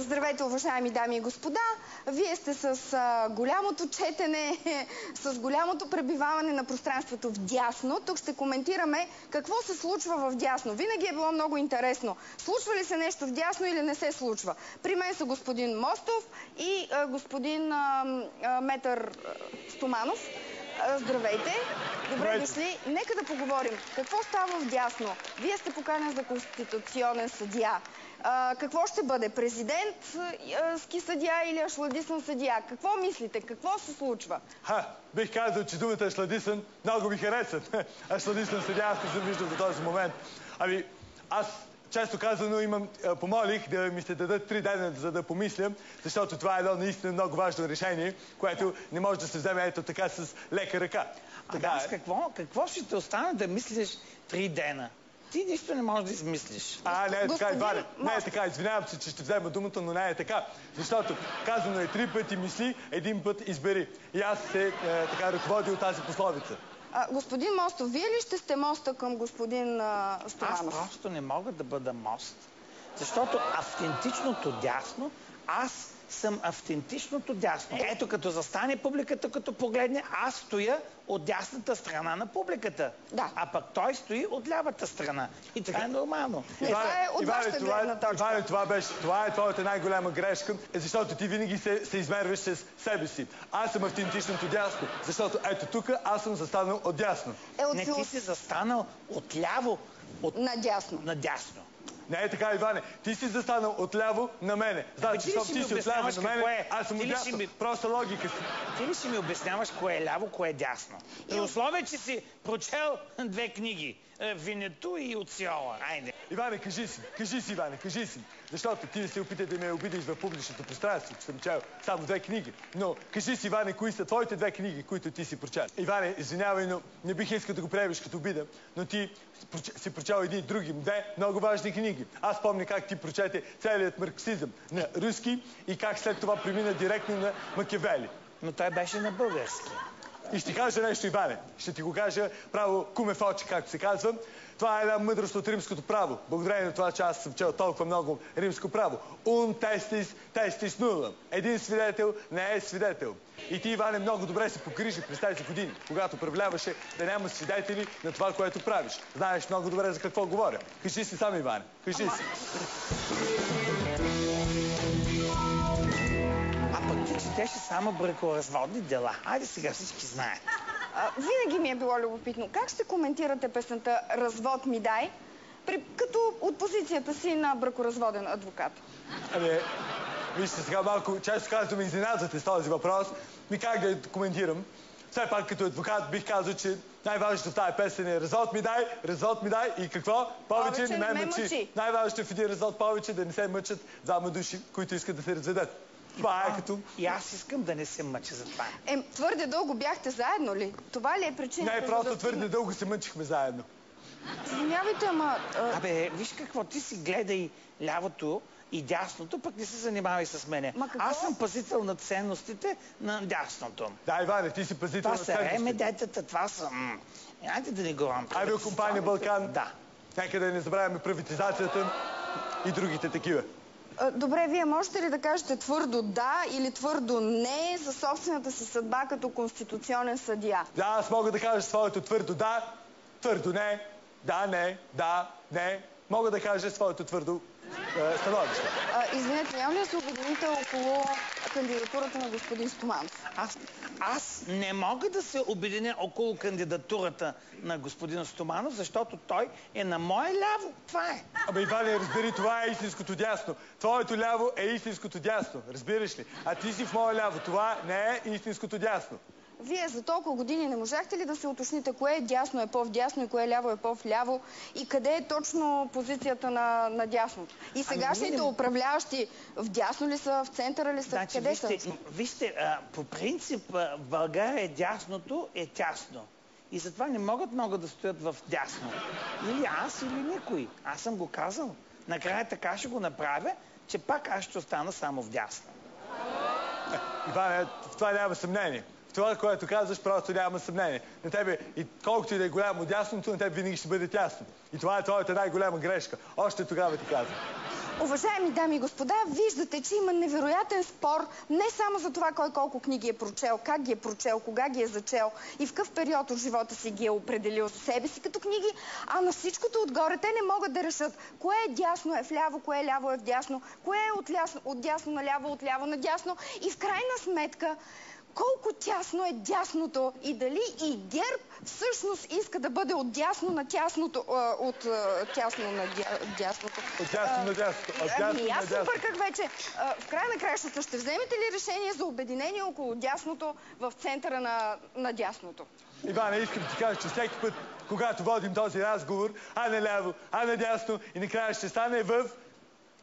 Здравейте, уважаеми дами и господа! Вие сте с голямото четене, с голямото пребиваване на пространството в дясно. Тук ще коментираме какво се случва в дясно. Винаги е било много интересно. Случва ли се нещо в дясно или не се случва? При мен са господин Мостов и господин Метър Стоманов. Здравейте! Добре дошли. Нека да поговорим. Какво става в дясно? Вие сте поканен за конституционен съдия. Какво ще бъде? Президентски съдия или ашладисан съдия? Какво мислите? Какво се случва? Бих казал, че думата ашладисан много ми хареса. Ашладисан съдия аз не съм виждал до този момент. Аз често казано помолих да ми се дадат 3 дена, за да помислям, защото това е едно наистина много важно решение, което не може да се вземе ето така с лека ръка. Какво ще те остане да мислиш 3 дена? Ти нищо не можеш да измислиш. Не е така, Иване. Не е така. Извинявам се, че ще взема думата, но не е така. Защото казано е 3 пъти мисли, 1 път избери. И аз се ръководя от тази пословица. Господин Мостов, вие ли ще сте моста към господин Стоманов? Аз просто не мога да бъда мост, защото автентичното дясно, аз съм автентичното дясно. Ето, като застане публиката, като погледне, аз стоя от дясната страна на публиката. Да. А пък той стои от лявата страна. И това е нормално. Това е от вашата гледна точка. Това е твоята най-голяма грешка, защото ти винаги се измерваш с себе си. Аз съм автентичното дясно, защото ето тук аз съм застанал от дясно. Не, ти си застанал от ляво. Надясно. Надясно. Не е така, Иване. Ти си застанал отляво на мене. Значи, защото ти си отляво на мене, аз съм отдясно. Просто логика си. Ти ли ще ми обясняваш кое е ляво, кое е дясно? При условие, че си прочел 2 книги. Винету и Оциола. Айде. Иване, кажи си, Иване, кажи си. Защото ти се опитай да ме обидиш в публичното пространство, че съм чел само 2 книги. Но кажи си, Иване, кои са твоите 2 книги, които ти си прочел? Иване, извинявай, но не бих искал да го приемеш като обида, но ти си прочел едни други 2 много важни книги. Аз помня как ти прочете целият марксизъм на руски и как след това премина директно на Макиавели. Но той беше на български. И ще кажа нещо, Иване. Ще ти го кажа право куме в очи, както се казва. Това е една мъдрост от римското право. Благодарение на това, че аз съм чел толкова много римско право. Testis nullum. Един свидетел не е свидетел. И ти, Иване, много добре се погрижи през тези години, когато управляваше да няма свидетели на това, което правиш. Знаеш много добре за какво говоря. Кажи си сам, Иване. Кажи си. Четеше само бракоразводни дела. Айде сега всички знаят. Винаги ми е било любопитно. Как ще коментирате песента «Развод ми дай», като от позицията си на бракоразводен адвокат? Вижте сега малко, често казвам, изненадвате с този въпрос. Как да коментирам? Все пак като адвокат бих казал, че най-важното в тази песен е развод ми дай и какво? Повече не ме мъчи. Най-важното е в един развод повече да не се мъчат 2 души, които искат да се разведат. Това е като... И аз искам да не се мъча за това. Твърде дълго бяхте заедно ли? Това ли е причината? Не, просто твърде дълго се мъчихме заедно. Извинявайте, ама... Виж какво, ти си гледай лявото и дясното, пък не се занимавай с мене. Аз съм пазител на ценностите на дясното. Да, Иване, ти си пазител на ценностите. Това са ремедетата, това са... Айде да не говорим. Авиокомпания Балкан. Да. Нека да не забравяме приватизацията и другите такива. Добре, вие можете ли да кажете твърдо да или твърдо не за собствената си съдба като конституционен съдия? Да, аз мога да кажа своето твърдо да, твърдо не, да, не, да, не. Мога да кажа своето твърдо становище. Извинете, няма ли да се обедините около кандидатурата на господин Стоманов? Аз не мога да се обединя около кандидатурата на господин Стоманов, защото той е на мое ляво. Това е. Иване, разбери, това е истинското дясно. Твоето ляво е истинското дясно. Разбираш ли? А ти си в мое ляво. Това не е истинското дясно. Вие за толкова години не можахте ли да се уточните кое дясно е по-вдясно и кое ляво е по-вляво и къде е точно позицията на дясното? И сегашните управляващи вдясно ли са, в центъра ли са, къде са? Вижте, по принцип в България дясното е тясно. И затова не могат много да стоят в дясно. Или аз, или никой. Аз съм го казал. Накрая така ще го направя, че пак аз ще остана само в дясно. Иване, в това няма съмнение. Това, което казваш, просто няма съмнение. На тебе, и колкото и да е голямо дясното, на тебе винаги ще бъде тясно. И това е твоята най-голяма грешка. Още тогава ти казвам. Уважаеми дами и господа, виждате, че има невероятен спор не само за това кой колко книги е прочел, как ги е прочел, кога ги е зачел и в какъв период от живота си ги е определил за себе си като книги, а на всичкото отгоре те не могат да решат кое е дясно е вляво, кое е ляво е вдясно, кое е от дясно наляво, от ляво надясно и в крайна сметка колко тясно е дясното и дали и ГЕРБ всъщност иска да бъде от дясно на тясното, от тясно на дясното. От дясно на дясното. Ами аз се бърках вече. В края на краищата ще вземете ли решение за обединение около дясното в центъра на дясното? Иване, искам да ти кажа, че всеки път, когато водим този разговор, а наляво, а надясно и накрая ще стане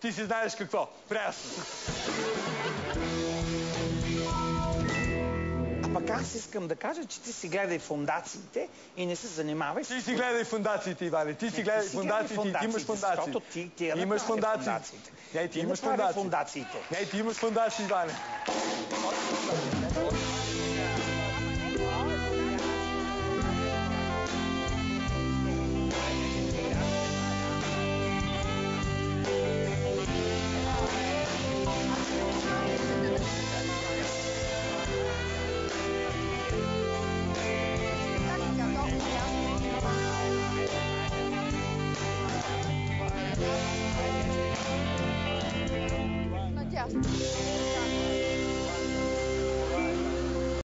ти си знаеш какво. Прясно. Пък аз искам да кажа, че ти си гледай фондациите и не се занимавай. Ти си гледай фондациите, Иване. Ти си гледай фондациите и ти имаш фондации. Защото ти имаш фондации. Не, ти имаш фондации. Не, ти имаш фондации, Иване. Надясно.